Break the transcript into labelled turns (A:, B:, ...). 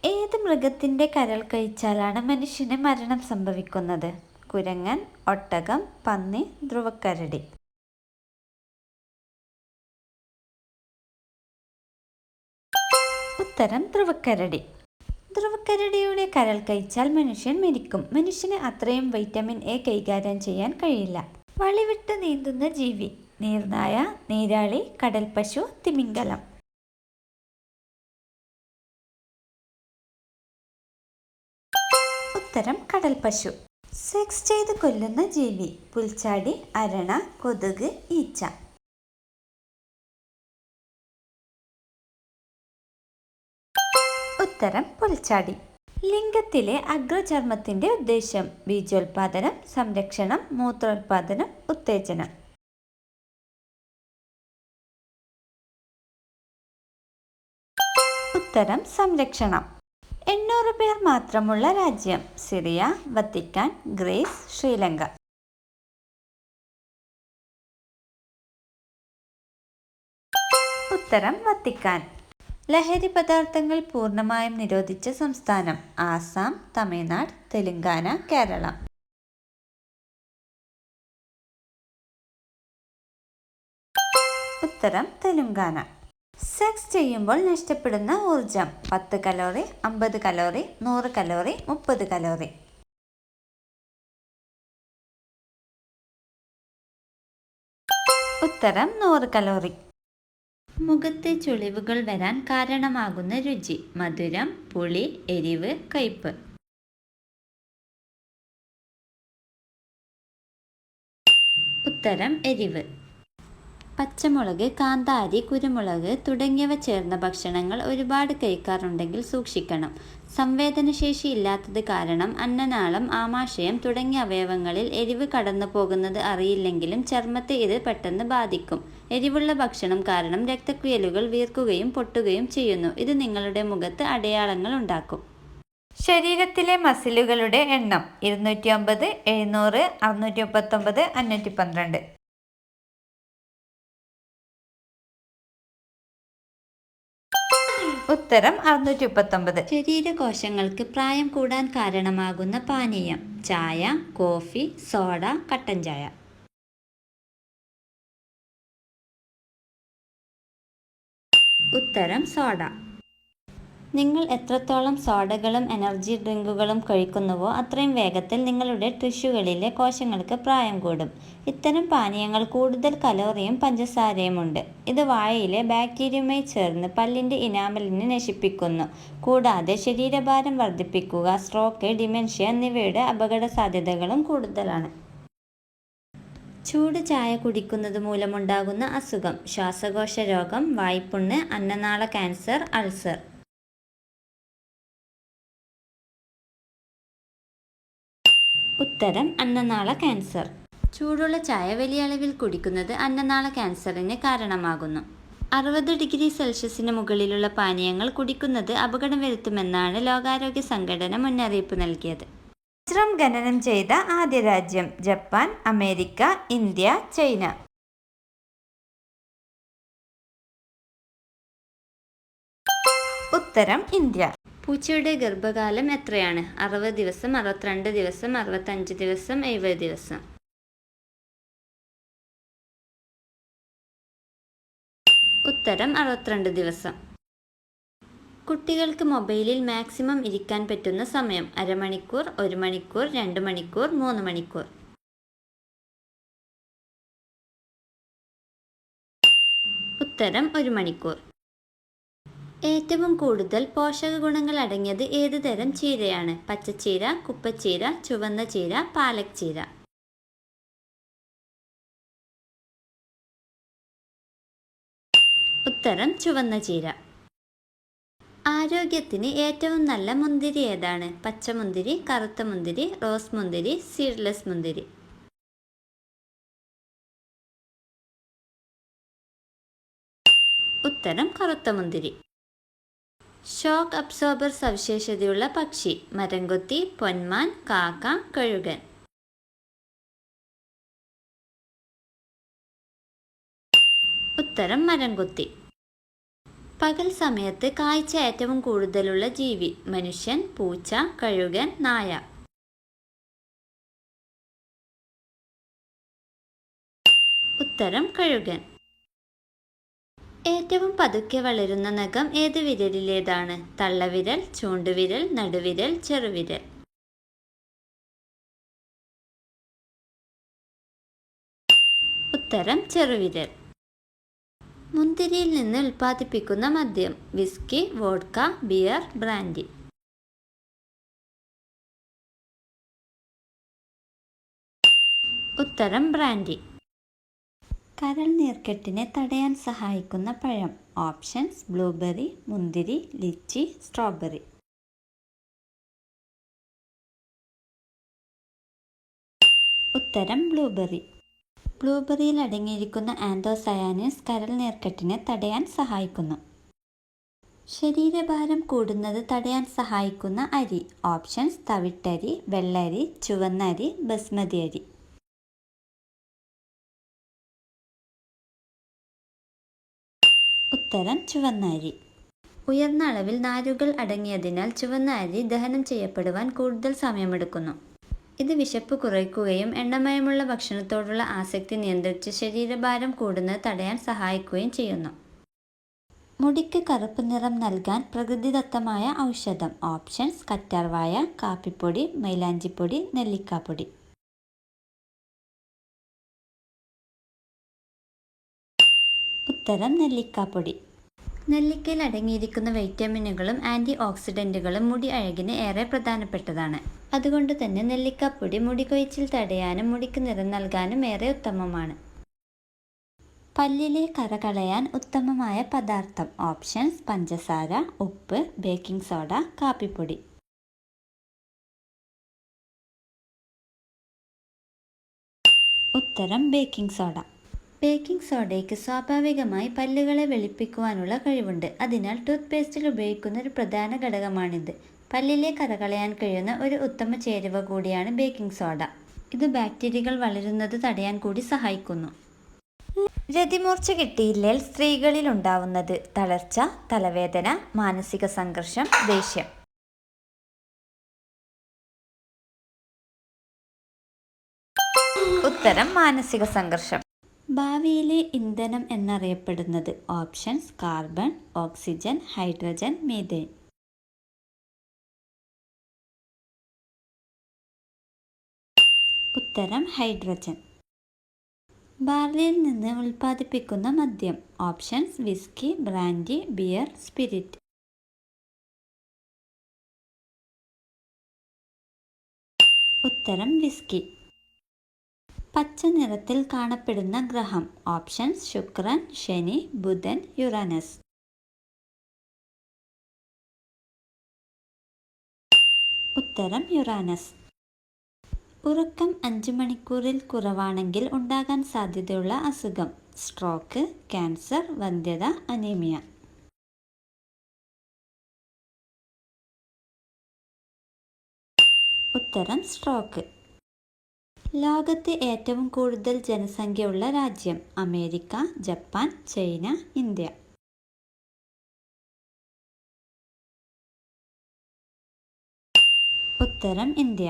A: ഏത് മൃഗത്തിൻ്റെ കരൾ കഴിച്ചാലാണ് മനുഷ്യന് മരണം സംഭവിക്കുന്നത്? കുരങ്ങൻ, ഒട്ടകം, പന്നി, ധ്രുവക്കരടി. ഉത്തരം ധ്രുവക്കരടി. ധ്രുവക്കരടിയുടെ കരൾ കഴിച്ചാൽ മനുഷ്യൻ മരിക്കും. മനുഷ്യന് അത്രയും വൈറ്റമിൻ എ കൈകാര്യം ചെയ്യാൻ കഴിയില്ല. വളിവിട്ട് നീന്തുന്ന ജീവി: നീർനായ, നീരാളി, കടൽപ്പശു, തിമിംഗലം. ഉത്തരം കടൽപ്പശു. സെക്സ് ചെയ്ത് കൊല്ലുന്ന ജീവി: പുൽച്ചാടി, അരണ, കൊതുക്, ഈച്ച. ഉത്തരം പുൽച്ചാടി. ലിംഗത്തിലെ അഗ്രചർമ്മത്തിന്റെ ഉദ്ദേശ്യം: ബീജോത്പാദനം, സംരക്ഷണം, മൂത്രോത്പാദനം, ഉത്തേജനം. ഉത്തരം സംരക്ഷണം. 800 പേർ മാത്രമുള്ള രാജ്യം: സിറിയ, വത്തിക്കാൻ, ഗ്രീസ്, ശ്രീലങ്ക. ഉത്തരം വത്തിക്കാൻ. ലഹരി പദാർത്ഥങ്ങൾ പൂർണ്ണമായും നിരോധിച്ച സംസ്ഥാനം: ആസാം, തമിഴ്നാട്, തെലങ്കാന, കേരളം. ഉത്തരം തെലങ്കാന. സെക്സ് ചെയ്യുമ്പോൾ നഷ്ടപ്പെടുന്ന ഊർജം: 10 കലോറി, 50 കലോറി, 100 കലോറി, 30 കലോറി. ഉത്തരം 100 കലോറി. മുഖത്തെ ചുളിവുകൾ വരാൻ കാരണമാകുന്ന രുചി: മധുരം, പുളി, എരിവ്, കയ്പ്. ഉത്തരം എരിവ്. പച്ചമുളക്, കാന്താരി, കുരുമുളക് തുടങ്ങിയവ ചേർന്ന ഭക്ഷണങ്ങൾ ഒരുപാട് കഴിക്കാറുണ്ടെങ്കിൽ സൂക്ഷിക്കണം. സംവേദനശേഷി ഇല്ലാത്തത് കാരണം അന്നനാളം, ആമാശയം തുടങ്ങിയ അവയവങ്ങളിൽ എരിവ് കടന്നു പോകുന്നത് അറിയില്ലെങ്കിലും ചർമ്മത്തെ ഇത് പെട്ടെന്ന് ബാധിക്കും. എരിവുള്ള ഭക്ഷണം കാരണം രക്തക്കുഴലുകൾ വീർക്കുകയും പൊട്ടുകയും ചെയ്യുന്നു. ഇത് നിങ്ങളുടെ മുഖത്ത് അടയാളങ്ങൾ ഉണ്ടാക്കും. ശരീരത്തിലെ മസിലുകളുടെ എണ്ണം: 209, 700, 639, 512. ഉത്തരം 639. ശരീരകോശങ്ങൾക്ക് പ്രായം കൂടാൻ കാരണമാകുന്ന പാനീയം: ചായ, കോഫി, സോഡ, കട്ടൻ ചായ. ഉത്തരം സോഡ. നിങ്ങൾ എത്രത്തോളം സോഡകളും എനർജി ഡ്രിങ്കുകളും കഴിക്കുന്നുവോ അത്രയും വേഗത്തിൽ നിങ്ങളുടെ ടിഷ്യൂകളിലെ കോശങ്ങൾക്ക് പ്രായം കൂടും. ഇത്തരം പാനീയങ്ങൾ കൂടുതൽ കലോറിയും പഞ്ചസാരയും ഉണ്ട്. ഇത് വായയിലെ ബാക്ടീരിയയുമായി ചേർന്ന് പല്ലിൻ്റെ ഇനാമലിനെ നശിപ്പിക്കുന്നു. കൂടാതെ ശരീരഭാരം വർദ്ധിപ്പിക്കുക, സ്ട്രോക്ക്, ഡിമെൻഷ്യ എന്നിവയുടെ അപകട സാധ്യതകളും കൂടുതലാണ്. ചൂട് ചായ കുടിക്കുന്നത് മൂലമുണ്ടാകുന്ന അസുഖം: ശ്വാസകോശ രോഗം, വായ്പുണ്ണ്, അന്നനാള ക്യാൻസർ, അൾസർ. ഉത്തരം അന്നനാള ക്യാൻസർ. ചൂടുള്ള ചായ വലിയ അളവിൽ കുടിക്കുന്നത് അന്നനാള ക്യാൻസറിന് കാരണമാകുന്നു. 60°C മുകളിലുള്ള പാനീയങ്ങൾ കുടിക്കുന്നത് അപകടം വരുത്തുമെന്നാണ് ലോകാരോഗ്യ സംഘടന മുന്നറിയിപ്പ് നൽകിയത്. വജ്രം ഖനനം ചെയ്ത ആദ്യ രാജ്യം: ജപ്പാൻ, അമേരിക്ക, ഇന്ത്യ, ചൈന. ഉത്തരം ഇന്ത്യ. പൂച്ചയുടെ ഗർഭകാലം എത്രയാണ്? 60 ദിവസം, 62 ദിവസം, 65 ദിവസം, 70 ദിവസം. ഉത്തരം 62 ദിവസം. കുട്ടികൾക്ക് മൊബൈലിൽ മാക്സിമം ഇരിക്കാൻ പറ്റുന്ന സമയം: അരമണിക്കൂർ, 1 മണിക്കൂർ, 2 മണിക്കൂർ, 3 മണിക്കൂർ. ഉത്തരം 1 മണിക്കൂർ. ഏറ്റവും കൂടുതൽ പോഷക ഗുണങ്ങൾ അടങ്ങിയത് ഏത് തരം ചീരയാണ്? പച്ചച്ചീര, കുപ്പച്ചീര, ചുവന്ന ചീര, പാലക് ചീര. ഉത്തരം ചുവന്ന ചീര. ആരോഗ്യത്തിന് ഏറ്റവും നല്ല മുന്തിരി ഏതാണ്? പച്ചമുന്തിരി, കറുത്ത മുന്തിരി, റോസ് മുന്തിരി, സീഡ്ലെസ് മുന്തിരി. ഉത്തരം കറുത്ത മുന്തിരി. ഷോക്ക് അബ്സോർബർ സവിശേഷതയുള്ള പക്ഷി: മരംകൊത്തി, പൊന്മാൻ, കാക്ക, കഴുകൻ. ഉത്തരം മരംകൊത്തി. പകൽ സമയത്ത് കാഴ്ച ഏറ്റവും കൂടുതലുള്ള ജീവി: മനുഷ്യൻ, പൂച്ച, കഴുകൻ, നായ. ഉത്തരം കഴുകൻ. ഏറ്റവും പതുക്കെ വളരുന്ന നഖം ഏത് വിരലിലേതാണ്? തള്ളവിരൽ, ചൂണ്ടുവിരൽ, നടുവിരൽ, ചെറുവിരൽ. ഉത്തരം ചെറുവിരൽ. മുന്തിരിയിൽ നിന്ന് ഉൽപ്പാദിപ്പിക്കുന്ന മദ്യം: വിസ്കി, വോഡ്ക, ബിയർ, ബ്രാൻഡി. ഉത്തരം ബ്രാൻഡി. കരൾ നീർക്കെട്ടിനെ തടയാൻ സഹായിക്കുന്ന പഴം: ഓപ്ഷൻസ്: ബ്ലൂബെറി, മുന്തിരി, ലിച്ചി, സ്ട്രോബെറി. ഉത്തരം ബ്ലൂബെറി. ബ്ലൂബെറിയിൽ അടങ്ങിയിരിക്കുന്ന ആന്തോസയാനിൻസ് കരൾ നീർക്കെട്ടിനെ തടയാൻ സഹായിക്കുന്നു. ശരീരഭാരം കൂടുന്നത് തടയാൻ സഹായിക്കുന്ന അരി: ഓപ്ഷൻസ്: തവിട്ടരി, വെള്ളരി, ചുവന്ന അരി, ബസ്മതി അരി. ഉത്തരം ചുവന്ന അരി. ഉയർന്ന അളവിൽ നാരുകൾ അടങ്ങിയതിനാൽ ചുവന്ന അരി ദഹനം ചെയ്യപ്പെടുവാൻ കൂടുതൽ സമയമെടുക്കുന്നു. ഇത് വിശപ്പ് കുറയ്ക്കുകയും എണ്ണമയമുള്ള ഭക്ഷണത്തോടുള്ള ആസക്തി നിയന്ത്രിച്ച് ശരീരഭാരം കൂടുന്നത് തടയാൻ സഹായിക്കുകയും ചെയ്യുന്നു. മുടിക്ക് കറുപ്പ് നിറം നൽകാൻ പ്രകൃതിദത്തമായ ഔഷധം: ഓപ്ഷൻസ്: കറ്റാർവാഴ, കാപ്പിപ്പൊടി, മൈലാഞ്ചിപ്പൊടി, നെല്ലിക്കാപ്പൊടി. ഉത്തരം നെല്ലിക്കാപ്പൊടി. നെല്ലിക്കയിൽ അടങ്ങിയിരിക്കുന്ന വൈറ്റമിനുകളും ആൻറ്റി ഓക്സിഡൻറ്റുകളും മുടി അഴകിന് ഏറെ പ്രധാനപ്പെട്ടതാണ്. അതുകൊണ്ട് തന്നെ നെല്ലിക്കാപ്പൊടി മുടികൊഴിച്ചിൽ തടയാനും മുടിക്ക് നിറം നൽകാനും ഏറെ ഉത്തമമാണ്. പല്ലിലെ കറ കളയാൻ ഉത്തമമായ പദാർത്ഥം: ഓപ്ഷൻസ്: പഞ്ചസാര, ഉപ്പ്, ബേക്കിംഗ് സോഡ, കാപ്പിപ്പൊടി. ഉത്തരം ബേക്കിംഗ് സോഡ. ബേക്കിംഗ് സോഡയ്ക്ക് സ്വാഭാവികമായി പല്ലുകളെ വെളുപ്പിക്കുവാനുള്ള കഴിവുണ്ട്. അതിനാൽ ടൂത്ത് പേസ്റ്റിൽ ഉപയോഗിക്കുന്ന ഒരു പ്രധാന ഘടകമാണിത്. പല്ലിലെ കറ കളയാൻ കഴിയുന്ന ഒരു ഉത്തമ ചേരുവ കൂടിയാണ് ബേക്കിംഗ് സോഡ. ഇത് ബാക്ടീരിയകൾ വളരുന്നത് തടയാൻ കൂടി സഹായിക്കുന്നു. രതിമൂർച്ച കിട്ടിയില്ലേൽ സ്ത്രീകളിൽ ഉണ്ടാവുന്നത്: തളർച്ച, തലവേദന, മാനസിക സംഘർഷം, ദേഷ്യം. ഉത്തരം മാനസിക സംഘർഷം. ഭാവിയിലെ ഇന്ധനം എന്നറിയപ്പെടുന്നത്: options: carbon, oxygen, hydrogen, methane. ഉത്തരം ഹൈഡ്രജൻ. ബാർലിയിൽ നിന്ന് ഉൽപ്പാദിപ്പിക്കുന്ന മദ്യം: options: whisky, brandy, beer, spirit. ഉത്തരം വിസ്കി. പച്ച നിറത്തിൽ കാണപ്പെടുന്ന ഗ്രഹം: ഓപ്ഷൻസ്: ശുക്രൻ, ശനി, ബുധൻ, യുറാനസ്. ഉത്തരം യുറാനസ്. ഉറക്കം 5 മണിക്കൂറിൽ കുറവാണെങ്കിൽ ഉണ്ടാകാൻ സാധ്യതയുള്ള അസുഖം: സ്ട്രോക്ക്, ക്യാൻസർ, വന്ധ്യത, അനീമിയ. ഉത്തരം സ്ട്രോക്ക്. ലോകത്ത് ഏറ്റവും കൂടുതൽ ജനസംഖ്യയുള്ള രാജ്യം: അമേരിക്ക, ജപ്പാൻ, ചൈന, ഇന്ത്യ. ഉത്തരം ഇന്ത്യ.